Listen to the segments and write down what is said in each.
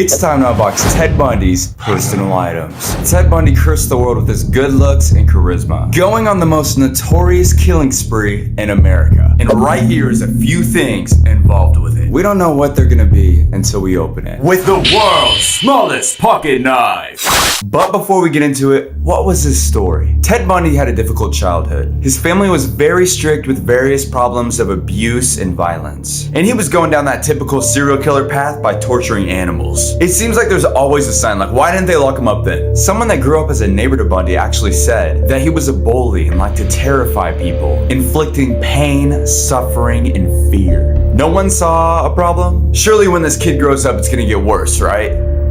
It's time to unbox Ted Bundy's personal items. Ted Bundy cursed the world with his good looks and charisma, going on the most notorious killing spree in America. And right here is a few things involved with it. We don't know what they're gonna be until we open it. With the world's smallest pocket knife. But before we get into it, what was his story? Ted Bundy had a difficult childhood. His family was very strict with various problems of abuse and violence. And he was going down that typical serial killer path by torturing animals. It seems like there's always a sign, like why didn't they lock him up then? Someone that grew up as a neighbor to Bundy actually said that he was a bully and liked to terrify people, inflicting pain, suffering, and fear. No one saw a problem? Surely when this kid grows up, it's gonna get worse, right?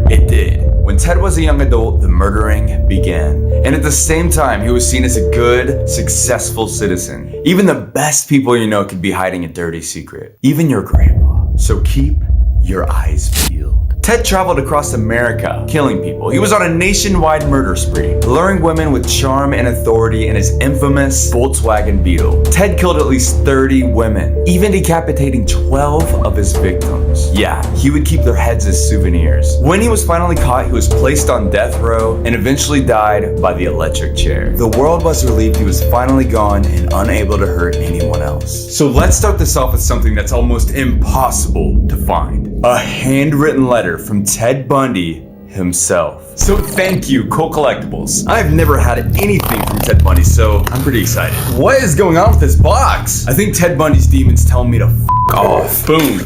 It did. When Ted was a young adult, the murdering began. And at the same time, he was seen as a good, successful citizen. Even the best people you know could be hiding a dirty secret. Even your grandma. So keep your eyes peeled. Ted traveled across America, killing people. He was on a nationwide murder spree, luring women with charm and authority in his infamous Volkswagen Beetle. Ted killed at least 30 women, even decapitating 12 of his victims. Yeah, he would keep their heads as souvenirs. When he was finally caught, he was placed on death row and eventually died by the electric chair. The world was relieved he was finally gone and unable to hurt anyone else. So let's start this off with something that's almost impossible to find. A handwritten letter from Ted Bundy himself. So thank you, Cole Collectibles. I've never had anything from Ted Bundy, so I'm pretty excited. What is going on with this box? I think Ted Bundy's demons telling me to f off. Boom.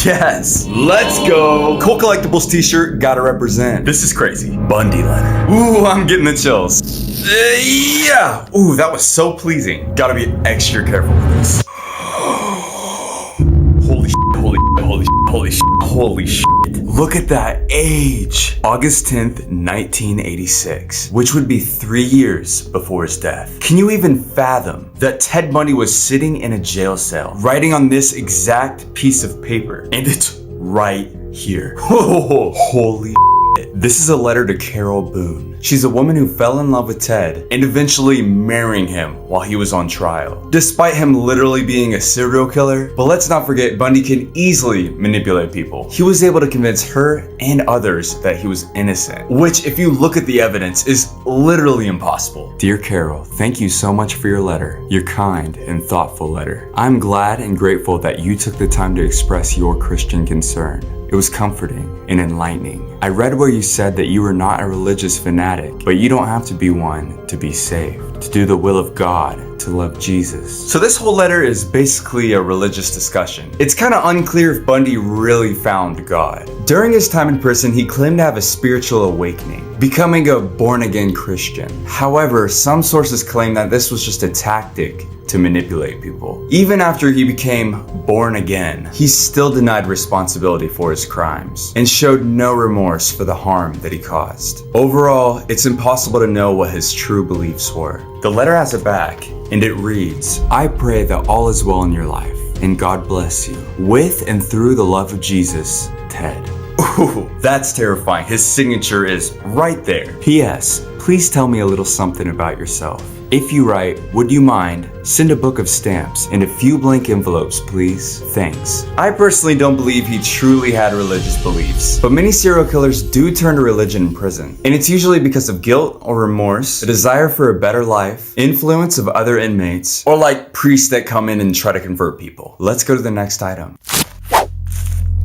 Yes, let's go. Cole Collectibles t-shirt, gotta represent. This is crazy. Bundy letter. Ooh, I'm getting the chills. Yeah. Ooh, that was so pleasing. Gotta be extra careful with this. Holy shit. Look at that age. August 10th, 1986, which would be 3 years before his death. Can you even fathom that Ted Bundy was sitting in a jail cell, writing on this exact piece of paper? And it's right here. Holy shit. This is a letter to Carol Boone. She's a woman who fell in love with Ted and eventually marrying him while he was on trial, despite him literally being a serial killer. But let's not forget, Bundy can easily manipulate people. He was able to convince her and others that he was innocent, which if you look at the evidence is literally impossible. Dear Carol, thank you so much for your letter, your kind and thoughtful letter. I'm glad and grateful that you took the time to express your Christian concern. It was comforting and enlightening. I read where you said that you were not a religious fanatic, but you don't have to be one to be saved, to do the will of God, to love Jesus. So this whole letter is basically a religious discussion. It's kind of unclear if Bundy really found God. During his time in prison, he claimed to have a spiritual awakening, becoming a born-again Christian. However, some sources claim that this was just a tactic to manipulate people. Even after he became born again, he still denied responsibility for his crimes and showed no remorse for the harm that he caused. Overall, it's impossible to know what his true beliefs were. The letter has a back, and it reads, I pray that all is well in your life, and God bless you. With and through the love of Jesus, Ted. Ooh, that's terrifying. His signature is right there. P.S. Please tell me a little something about yourself. If you write, would you mind, send a book of stamps and a few blank envelopes, please. Thanks. I personally don't believe he truly had religious beliefs, but many serial killers do turn to religion in prison. And it's usually because of guilt or remorse, a desire for a better life, influence of other inmates, or like priests that come in and try to convert people. Let's go to the next item.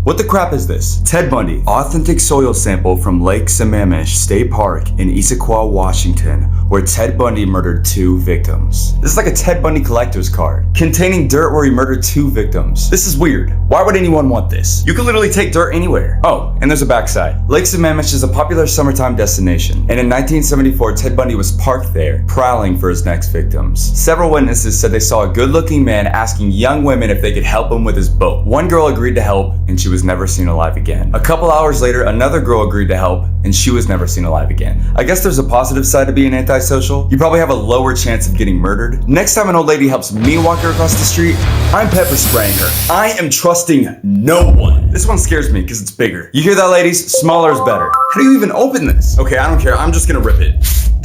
What the crap is this? Ted Bundy, authentic soil sample from Lake Sammamish State Park in Issaquah, Washington, where Ted Bundy murdered 2 victims. This is like a Ted Bundy collector's card, containing dirt where he murdered 2 victims. This is weird. Why would anyone want this? You can literally take dirt anywhere. Oh, and there's a backside. Lake Sammamish is a popular summertime destination, and in 1974, Ted Bundy was parked there, prowling for his next victims. Several witnesses said they saw a good-looking man asking young women if they could help him with his boat. One girl agreed to help, and she was never seen alive again. A couple hours later, another girl agreed to help, and she was never seen alive again. I guess there's a positive side to being antisocial. You probably have a lower chance of getting murdered. Next time an old lady helps me walk her across the street, I'm pepper spraying her. I am trusting no one. This one scares me because it's bigger. You hear that, ladies? Smaller is better. How do you even open this? Okay, I don't care. I'm just gonna rip it.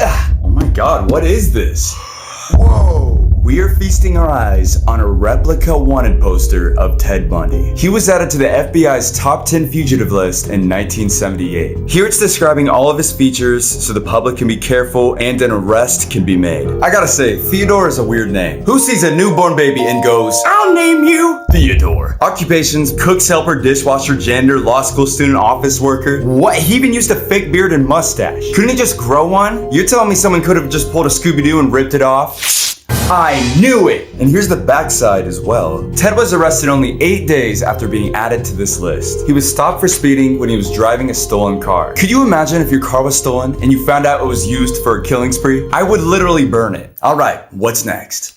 Oh my God, what is this? Whoa. we are feasting our eyes on a replica wanted poster of Ted Bundy. He was added to the FBI's top 10 fugitive list in 1978. Here it's describing all of his features so the public can be careful and an arrest can be made. I gotta say, Theodore is a weird name. Who sees a newborn baby and goes, "I'll name you Theodore"? Occupations: cook's helper, dishwasher, janitor, law school student, office worker. What? He even used a fake beard and mustache. Couldn't he just grow one? You're telling me someone could have just pulled a Scooby-Doo and ripped it off? I knew it! And here's the backside as well. Ted was arrested only 8 days after being added to this list. He was stopped for speeding when he was driving a stolen car. Could you imagine if your car was stolen and you found out it was used for a killing spree? I would literally burn it. Alright, what's next?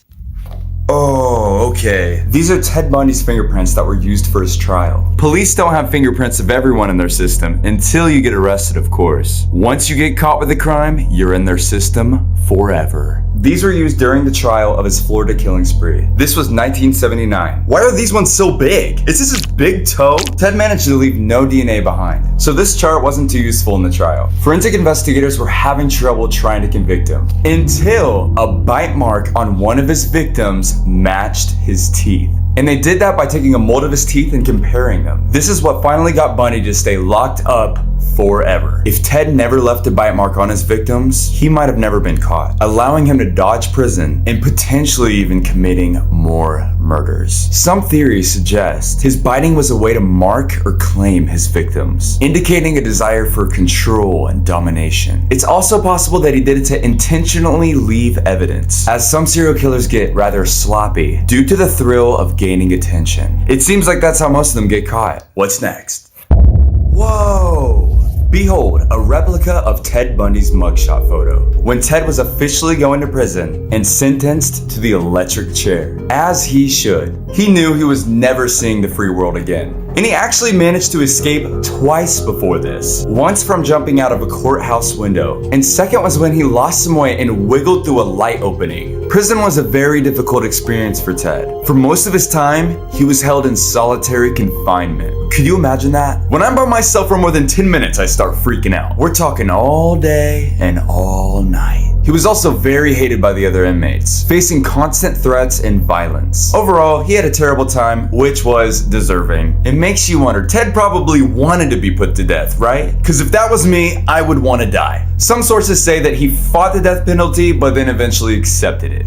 Oh, okay. These are Ted Bundy's fingerprints that were used for his trial. Police don't have fingerprints of everyone in their system until you get arrested, of course. Once you get caught with a crime, you're in their system forever. These were used during the trial of his Florida killing spree. This was 1979. Why are these ones so big? Is this his big toe? Ted managed to leave no DNA behind, so this chart wasn't too useful in the trial. Forensic investigators were having trouble trying to convict him until a bite mark on one of his victims matched his teeth. And they did that by taking a mold of his teeth and comparing them. This is what finally got Bundy to stay locked up forever. If Ted never left a bite mark on his victims, he might have never been caught, allowing him to dodge prison and potentially even committing more murders. Some theories suggest his biting was a way to mark or claim his victims, indicating a desire for control and domination. It's also possible that he did it to intentionally leave evidence, as some serial killers get rather sloppy due to the thrill of gaining attention. It seems like that's how most of them get caught. What's next? Whoa! Behold, a replica of Ted Bundy's mugshot photo when Ted was officially going to prison and sentenced to the electric chair. As he should. He knew he was never seeing the free world again. And he actually managed to escape twice before this. Once from jumping out of a courthouse window, and second was when he lost some weight and wiggled through a light opening. Prison was a very difficult experience for Ted. For most of his time, he was held in solitary confinement. Could you imagine that? When I'm by myself for more than 10 minutes, I start freaking out. We're talking all day and all night. He was also very hated by the other inmates, facing constant threats and violence. Overall, he had a terrible time, which was deserving. It makes you wonder, Ted probably wanted to be put to death, right? Because if that was me, I would want to die. Some sources say that he fought the death penalty, but then eventually accepted it.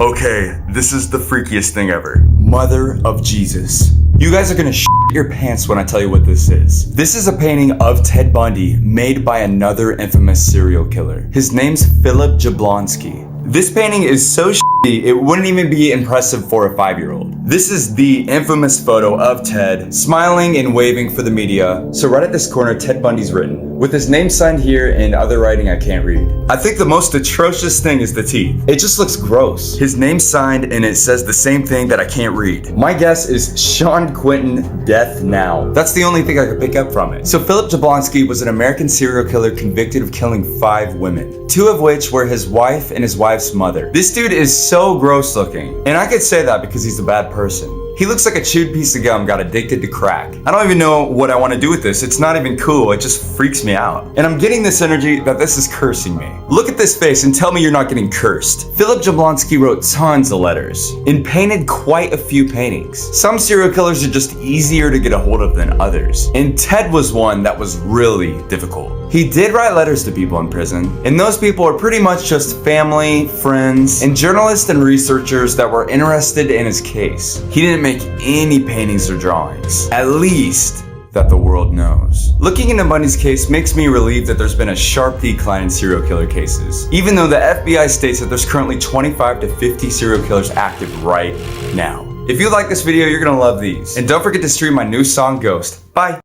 Okay, this is the freakiest thing ever. Mother of Jesus. You guys are gonna shit your pants when I tell you what this is. This is a painting of Ted Bundy made by another infamous serial killer. His name's Philip Jablonski. This painting is so shitty, it wouldn't even be impressive for a 5-year-old. This is the infamous photo of Ted, smiling and waving for the media. So right at this corner, Ted Bundy's written, with his name signed here and other writing I can't read. I think the most atrocious thing is the teeth. It just looks gross. His name's signed and it says the same thing that I can't read. My guess is Sean Quentin, death now. That's the only thing I could pick up from it. So Philip Jablonski was an American serial killer convicted of killing 5 women, 2 of which were his wife and his wife's mother. This dude is so gross looking, and I could say that because he's a bad person. He looks like a chewed piece of gum got addicted to crack. I don't even know what I want to do with this. It's not even cool. It just freaks me out. And I'm getting this energy that this is cursing me. Look at this face and tell me you're not getting cursed. Philip Jablonski wrote tons of letters and painted quite a few paintings. Some serial killers are just easier to get a hold of than others. And Ted was one that was really difficult. He did write letters to people in prison, and those people are pretty much just family, friends, and journalists and researchers that were interested in his case. He didn't make any paintings or drawings, at least that the world knows. Looking into Bundy's case makes me relieved that there's been a sharp decline in serial killer cases, even though the FBI states that there's currently 25 to 50 serial killers active right now. If you like this video, you're gonna love these. And don't forget to stream my new song, Ghost. Bye!